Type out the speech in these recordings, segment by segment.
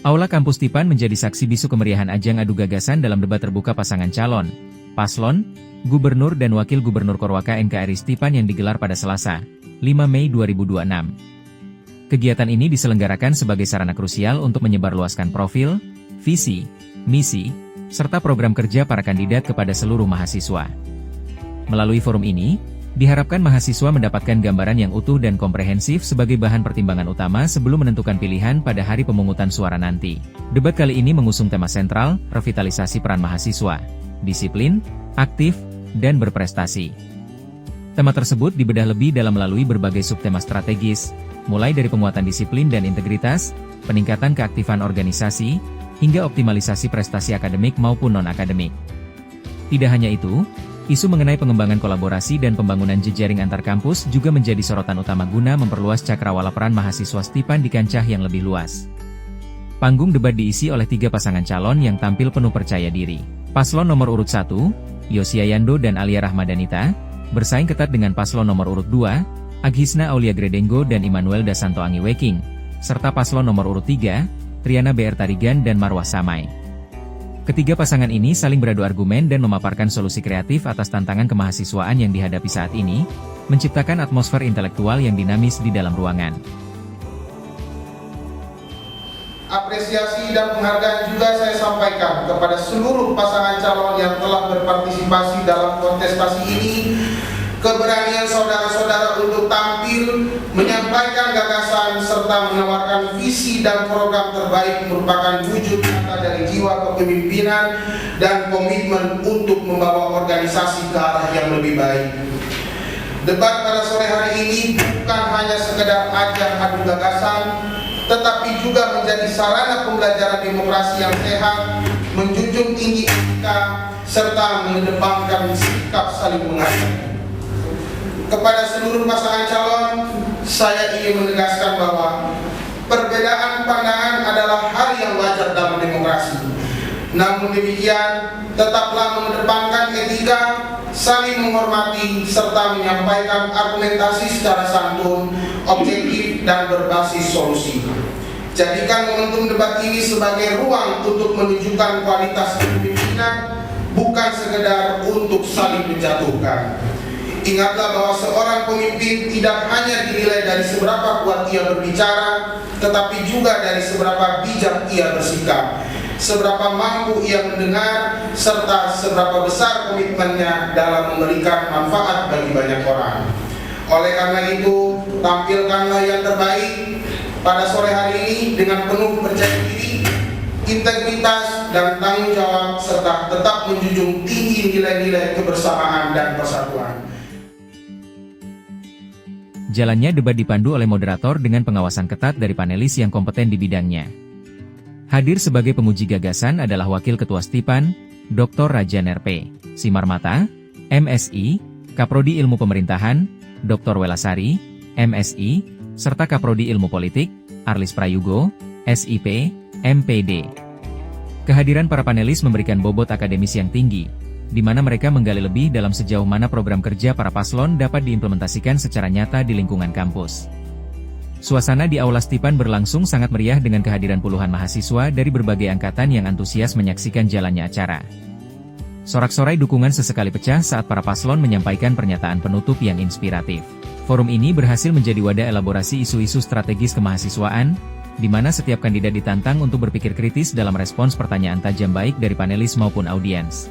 Aula Kampus Tipan menjadi saksi bisu kemeriahan ajang adu gagasan dalam debat terbuka pasangan calon, paslon, gubernur dan wakil gubernur Korwaka NKRI Tipan yang digelar pada Selasa, 5 Mei 2026. Kegiatan ini diselenggarakan sebagai sarana krusial untuk menyebarluaskan profil, visi, misi, serta program kerja para kandidat kepada seluruh mahasiswa. Melalui forum ini, diharapkan mahasiswa mendapatkan gambaran yang utuh dan komprehensif sebagai bahan pertimbangan utama sebelum menentukan pilihan pada hari pemungutan suara nanti. Debat kali ini mengusung tema sentral, revitalisasi peran mahasiswa, disiplin, aktif, dan berprestasi. Tema tersebut dibedah lebih dalam melalui berbagai subtema strategis, mulai dari penguatan disiplin dan integritas, peningkatan keaktifan organisasi, hingga optimalisasi prestasi akademik maupun non-akademik. Tidak hanya itu, isu mengenai pengembangan kolaborasi dan pembangunan jejaring antar kampus juga menjadi sorotan utama guna memperluas cakrawala peran mahasiswa Stipan di kancah yang lebih luas. Panggung debat diisi oleh 3 pasangan calon yang tampil penuh percaya diri. Paslon nomor urut 1, Yosia Yando dan Alia Rahmadanita, bersaing ketat dengan paslon nomor urut 2, Aghisna Aulia Gredengo dan Immanuel Dasanto Angiweking, serta paslon nomor urut 3, Triana BR Tarigan dan Marwah Samai. Ketiga pasangan ini saling beradu argumen dan memaparkan solusi kreatif atas tantangan kemahasiswaan yang dihadapi saat ini, menciptakan atmosfer intelektual yang dinamis di dalam ruangan. Apresiasi dan penghargaan juga saya sampaikan kepada seluruh pasangan calon yang telah berpartisipasi dalam kontestasi ini. Keberanian saudara-saudara untuk tampil, menyampaikan gagasan, serta menawarkan visi dan program terbaik merupakan wujud nyata dari jiwa kepemimpinan dan komitmen untuk membawa organisasi ke arah yang lebih baik. Debat pada sore hari ini bukan hanya sekedar ajang adu gagasan, tetapi juga menjadi sarana pembelajaran demokrasi yang sehat, menjunjung tinggi etika, serta mengedepankan sikap saling menghargai. Kepada seluruh pasangan calon, saya ingin menegaskan bahwa perbedaan pandangan adalah hal yang wajar dalam demokrasi. Namun demikian, tetaplah mengedepankan etika, saling menghormati, serta menyampaikan argumentasi secara santun, objektif, dan berbasis solusi. Jadikan momentum debat ini sebagai ruang untuk menunjukkan kualitas kepemimpinan, bukan sekedar untuk saling menjatuhkan. Ingatlah bahwa seorang pemimpin tidak hanya dinilai dari seberapa kuat ia berbicara, tetapi juga dari seberapa bijak ia bersikap, seberapa mampu ia mendengar, serta seberapa besar komitmennya dalam memberikan manfaat bagi banyak orang. Oleh karena itu, tampilkanlah yang terbaik pada sore hari ini dengan penuh percaya diri, integritas, dan tanggung jawab, serta tetap menjunjung tinggi nilai-nilai kebersamaan dan persatuan. Jalannya debat dipandu oleh moderator dengan pengawasan ketat dari panelis yang kompeten di bidangnya. Hadir sebagai penguji gagasan adalah Wakil Ketua Stipan, Dr. Rajan RP, Simarmata, MSI, Kaprodi Ilmu Pemerintahan, Dr. Welasari, MSI, serta Kaprodi Ilmu Politik, Arlis Prayugo, SIP, MPD. Kehadiran para panelis memberikan bobot akademis yang tinggi, di mana mereka menggali lebih dalam sejauh mana program kerja para paslon dapat diimplementasikan secara nyata di lingkungan kampus. Suasana di Aula Stipan berlangsung sangat meriah dengan kehadiran puluhan mahasiswa dari berbagai angkatan yang antusias menyaksikan jalannya acara. Sorak-sorai dukungan sesekali pecah saat para paslon menyampaikan pernyataan penutup yang inspiratif. Forum ini berhasil menjadi wadah elaborasi isu-isu strategis kemahasiswaan, di mana setiap kandidat ditantang untuk berpikir kritis dalam respons pertanyaan tajam baik dari panelis maupun audiens.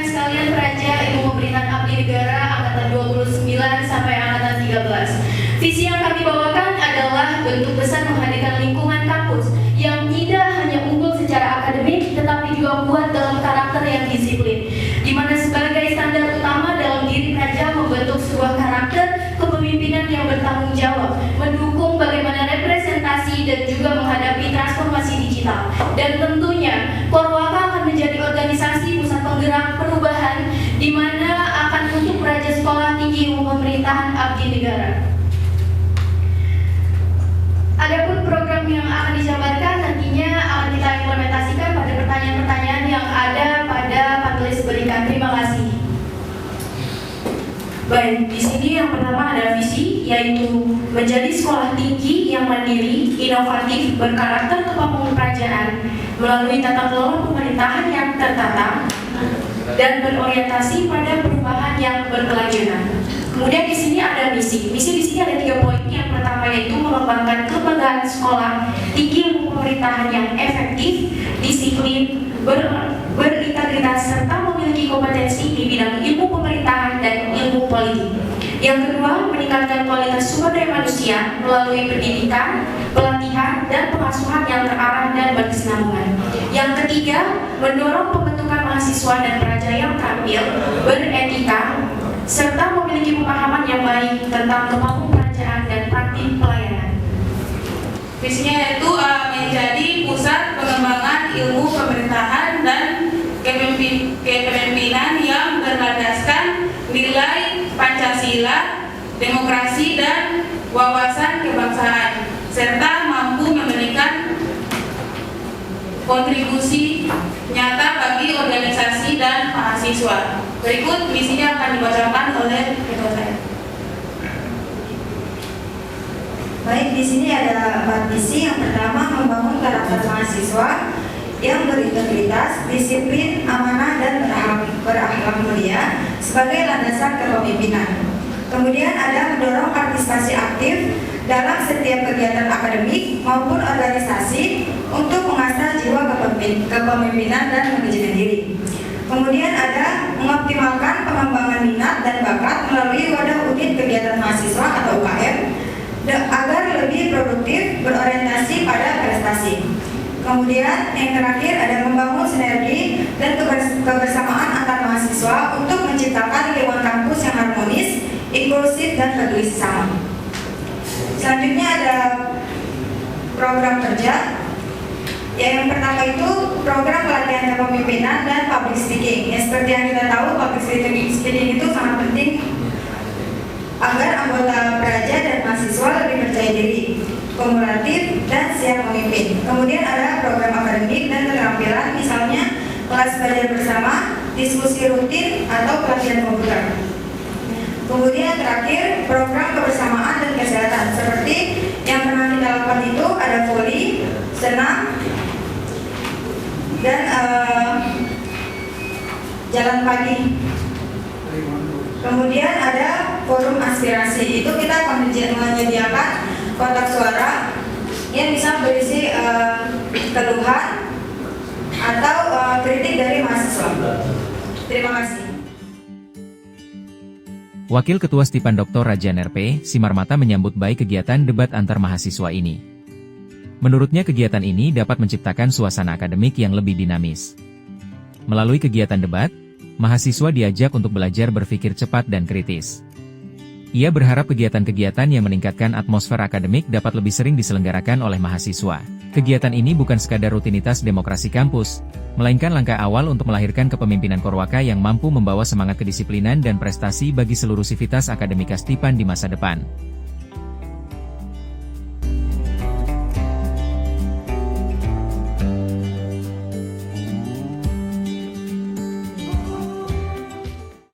Sekalian Peraja Ilmu Pemerintahan Abdi Negara Angkatan 29 sampai Angkatan 13. Visi yang kami bawakan adalah bentuk besar menghadirkan lingkungan kampus yang tidak hanya unggul secara akademik, tetapi juga kuat dalam karakter yang disiplin, di mana sebagai standar utama dalam diri Peraja membentuk sebuah karakter kepemimpinan yang bertanggung jawab, mendukung bagaimana representasi dan juga menghadapi transformasi digital. Dan tentunya Korwaka akan menjadi organisasi pusat penggerak perubahan di mana akan untuk Peraja Sekolah Tinggi Ilmu Pemerintahan Abdi Negara. Adapun program yang akan dijabarkan nantinya akan kita implementasikan pada pertanyaan-pertanyaan yang ada pada panelis berikut. Terima kasih. Baik, di sini yang pertama adalah visi yaitu menjadi sekolah tinggi yang mandiri, inovatif, berkarakter kepemimpinan kerajaan melalui tata kelola pemerintahan yang tertata dan berorientasi pada perubahan yang berkelanjutan. Kemudian di sini ada misi. Misi di sini ada 3 poin. Yang pertama yaitu mengembangkan kelembagaan sekolah tinggi ilmu pemerintahan yang efektif, disiplin, berintegritas serta memiliki kompetensi di bidang ilmu pemerintahan dan ilmu politik. Yang kedua, meningkatkan kualitas sumber daya manusia melalui pendidikan, pelatihan, dan pengasuhan yang terarah dan berkesinambungan. Yang ketiga, mendorong pembentukan mahasiswa dan pelajar yang terampil, beretika, serta memiliki pemahaman yang baik tentang kemampuan kerajaan dan praktik pelayanan. Visinya yaitu menjadi pusat pengembangan ilmu pemerintahan dan kepemimpinan yang berlandaskan nilai Pancasila, demokrasi, dan wawasan kebangsaan, serta mampu memberikan kontribusi nyata bagi organisasi dan mahasiswa. Berikut misinya akan dibacakan oleh ketua saya. Baik, di sini ada 4 misi. Yang pertama, membangun karakter mahasiswa yang berintegritas, disiplin, amanah, dan berakhlak mulia sebagai landasan kepemimpinan. Kemudian ada mendorong partisipasi aktif dalam setiap kegiatan akademik maupun organisasi untuk mengasah jiwa kepemimpinan dan manajemen diri. Kemudian ada mengoptimalkan pengembangan minat dan bakat melalui wadah unit kegiatan mahasiswa atau UKM agar lebih produktif, berorientasi pada prestasi. Kemudian yang terakhir ada membangun sinergi dan kebersamaan antar mahasiswa untuk menciptakan lingkungan kampus yang harmonis, inklusif, dan peduli sesama. Selanjutnya ada program kerja. Yang pertama itu program pelatihan kepemimpinan dan public speaking. Seperti yang kita tahu, public speaking itu sangat penting agar anggota peraja dan mahasiswa lebih percaya diri, kumulatif, dan siap memimpin. Kemudian ada program akademik dan keterampilan, misalnya kelas belajar bersama, diskusi rutin, atau pelatihan komputer. Kemudian terakhir, program kebersamaan dan kesehatan, seperti yang pernah kita lakukan itu ada voli, senam, dan jalan pagi. Kemudian ada forum aspirasi, itu kita akan menyediakan kotak suara yang bisa berisi keluhan atau kritik dari mahasiswa. Terima kasih. Wakil Ketua Stipan Dr. Rajan RP, Simarmata menyambut baik kegiatan debat antar mahasiswa ini. Menurutnya kegiatan ini dapat menciptakan suasana akademik yang lebih dinamis. Melalui kegiatan debat, mahasiswa diajak untuk belajar berpikir cepat dan kritis. Ia berharap kegiatan-kegiatan yang meningkatkan atmosfer akademik dapat lebih sering diselenggarakan oleh mahasiswa. Kegiatan ini bukan sekadar rutinitas demokrasi kampus, melainkan langkah awal untuk melahirkan kepemimpinan Korwaka yang mampu membawa semangat kedisiplinan dan prestasi bagi seluruh sivitas akademika Stipan di masa depan.